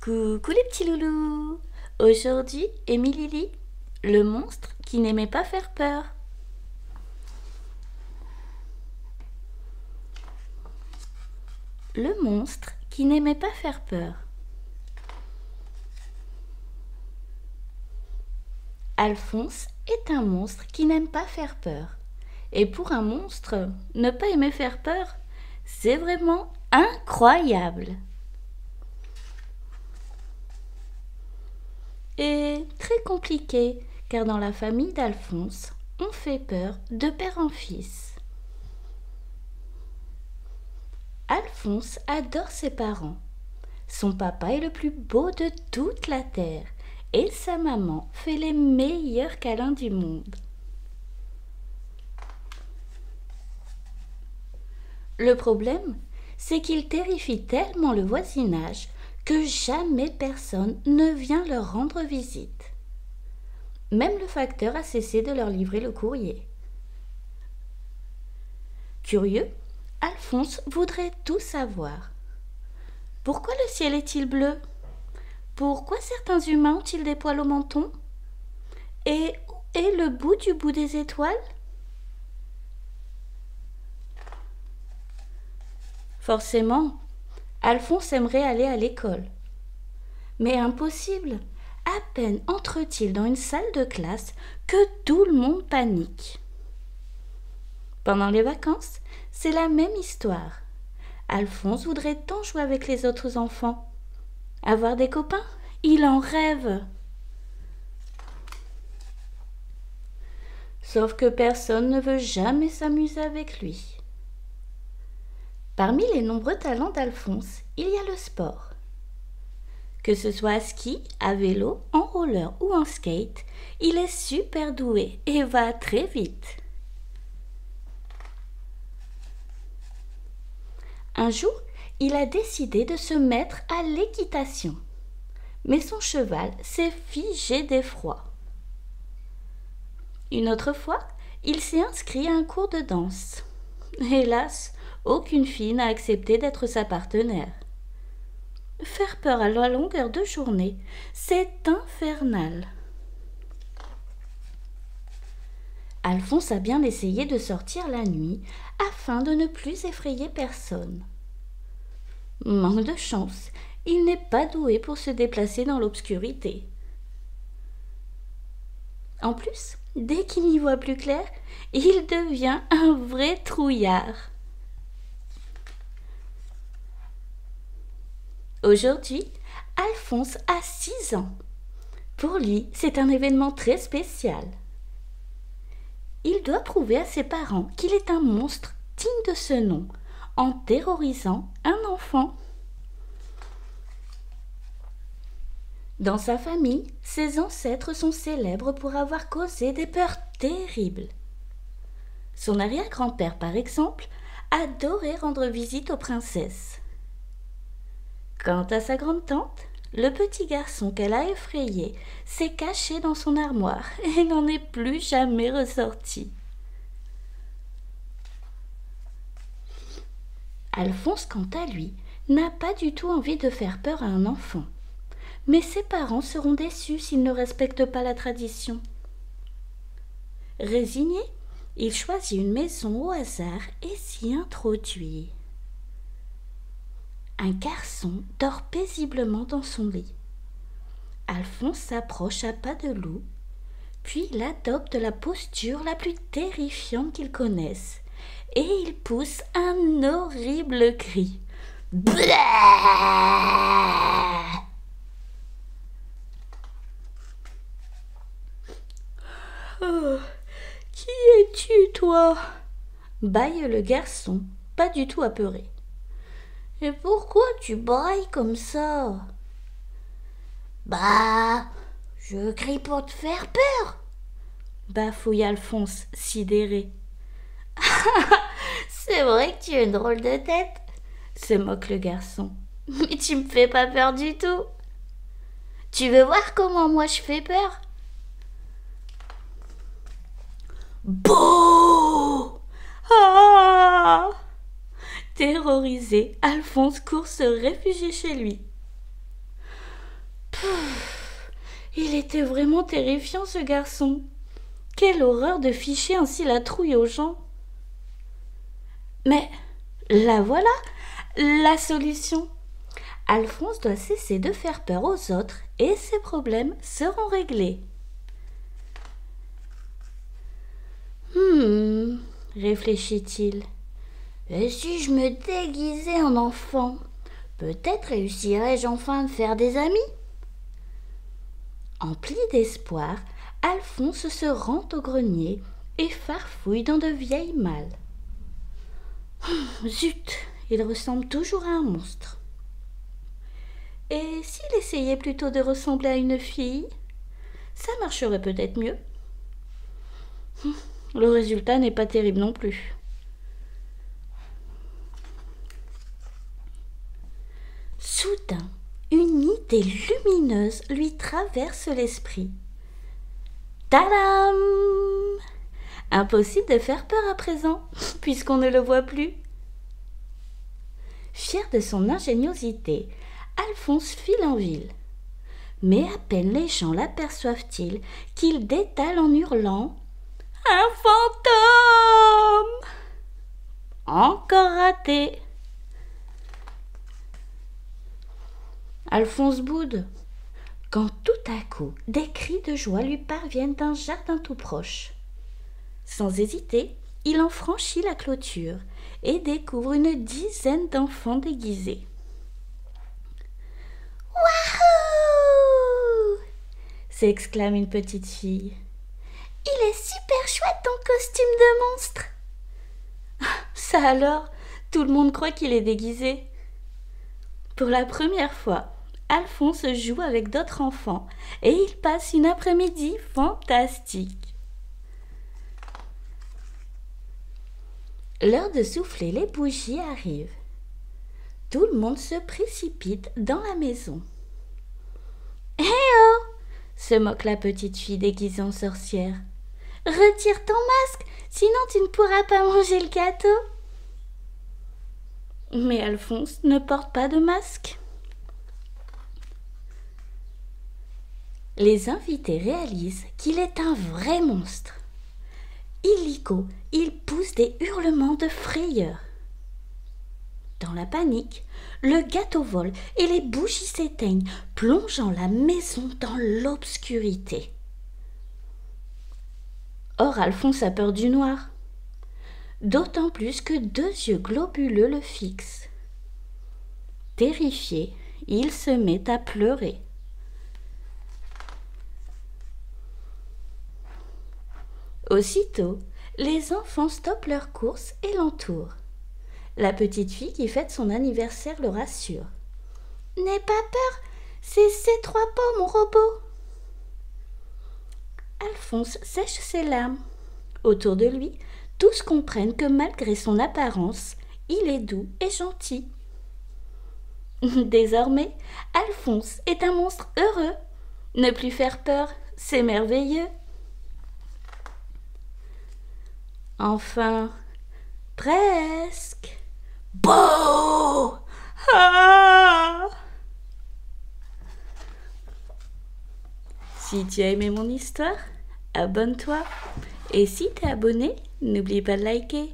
Coucou les petits loulous. Aujourd'hui, Émilie lit Le monstre qui n'aimait pas faire peur. Le monstre qui n'aimait pas faire peur. Alphonse est un monstre qui n'aime pas faire peur. Et pour un monstre, ne pas aimer faire peur, c'est vraiment incroyable. Et très compliqué, car dans la famille d'Alphonse, on fait peur de père en fils. Alphonse adore ses parents. Son papa est le plus beau de toute la terre et sa maman fait les meilleurs câlins du monde. Le problème, c'est qu'il terrifie tellement le voisinage que jamais personne ne vient leur rendre visite. Même le facteur a cessé de leur livrer le courrier. Curieux, Alphonse voudrait tout savoir. Pourquoi le ciel est-il bleu? Pourquoi certains humains ont-ils des poils au menton? Et où est le bout des étoiles? Forcément, Alphonse aimerait aller à l'école. Mais impossible! À peine entre-t-il dans une salle de classe que tout le monde panique. Pendant les vacances, c'est la même histoire. Alphonse voudrait tant jouer avec les autres enfants. Avoir des copains, il en rêve. Sauf que personne ne veut jamais s'amuser avec lui. Parmi les nombreux talents d'Alphonse, il y a le sport. Que ce soit à ski, à vélo, en roller ou en skate, il est super doué et va très vite. Un jour, il a décidé de se mettre à l'équitation. Mais son cheval s'est figé d'effroi. Une autre fois, il s'est inscrit à un cours de danse. Hélas, aucune fille n'a accepté d'être sa partenaire. Faire peur à la longueur de journée, c'est infernal. Alphonse a bien essayé de sortir la nuit afin de ne plus effrayer personne. Manque de chance, il n'est pas doué pour se déplacer dans l'obscurité. En plus, dès qu'il y voit plus clair, il devient un vrai trouillard. Aujourd'hui, Alphonse a 6 ans. Pour lui, c'est un événement très spécial. Il doit prouver à ses parents qu'il est un monstre digne de ce nom, en terrorisant un enfant. Dans sa famille, ses ancêtres sont célèbres pour avoir causé des peurs terribles. Son arrière-grand-père, par exemple, adorait rendre visite aux princesses. Quant à sa grande-tante, le petit garçon qu'elle a effrayé s'est caché dans son armoire et n'en est plus jamais ressorti. Alphonse, quant à lui, n'a pas du tout envie de faire peur à un enfant. Mais ses parents seront déçus s'il ne respecte pas la tradition. Résigné, il choisit une maison au hasard et s'y introduit. Un garçon dort paisiblement dans son lit. Alphonse s'approche à pas de loup, puis il adopte la posture la plus terrifiante qu'il connaisse, et il pousse un horrible cri. Blah! Oh, qui es-tu, toi? Bâille le garçon, pas du tout apeuré. Et pourquoi tu brailles comme ça? Bah, je crie pour te faire peur, bafouille Alphonse, sidéré. C'est vrai que tu as une drôle de tête, se moque le garçon. Mais tu me fais pas peur du tout. Tu veux voir comment moi je fais peur? Bouh! Ah! Terrorisé, Alphonse court se réfugier chez lui. Il était vraiment terrifiant, ce garçon. Quelle horreur de ficher ainsi la trouille aux gens. Mais la voilà, la solution. Alphonse doit cesser de faire peur aux autres et ses problèmes seront réglés. Réfléchit-il. Et si je me déguisais en enfant, peut-être réussirais-je enfin à me faire des amis. Empli d'espoir, Alphonse se rend au grenier et farfouille dans de vieilles malles. Zut, il ressemble toujours à un monstre. Et s'il essayait plutôt de ressembler à une fille, ça marcherait peut-être mieux. Le résultat n'est pas terrible non plus. Soudain, une idée lumineuse lui traverse l'esprit. Tadam! Impossible de faire peur à présent, puisqu'on ne le voit plus. Fier de son ingéniosité, Alphonse file en ville. Mais à peine les gens l'aperçoivent-ils qu'il détale en hurlant « Un fantôme !» Encore raté. Alphonse boude, quand tout à coup des cris de joie lui parviennent d'un jardin tout proche. Sans hésiter, il en franchit la clôture et découvre une dizaine d'enfants déguisés. « Wahou !» s'exclame une petite fille. « Il est super chouette ton costume de monstre !» Ça alors, tout le monde croit qu'il est déguisé. Pour la première fois, Alphonse joue avec d'autres enfants et il passe une après-midi fantastique. L'heure de souffler les bougies arrive. Tout le monde se précipite dans la maison. « Hé oh !» se moque la petite fille déguisée en sorcière. « Retire ton masque, sinon tu ne pourras pas manger le gâteau. » Mais Alphonse ne porte pas de masque. Les invités réalisent qu'il est un vrai monstre. Illico, il pousse des hurlements de frayeur. Dans la panique, le gâteau vole et les bougies s'éteignent, plongeant la maison dans l'obscurité. Or, Alphonse a peur du noir, d'autant plus que 2 yeux globuleux le fixent. Terrifié, il se met à pleurer. Aussitôt, les enfants stoppent leur course et l'entourent. La petite fille qui fête son anniversaire le rassure. « N'aie pas peur, c'est ces 3 pommes, mon robot !» Alphonse sèche ses larmes. Autour de lui, tous comprennent que malgré son apparence, il est doux et gentil. Désormais, Alphonse est un monstre heureux. Ne plus faire peur, c'est merveilleux. Enfin, presque. Bouh! Ah! Si tu as aimé mon histoire, abonne-toi. Et si t'es abonné, n'oublie pas de liker.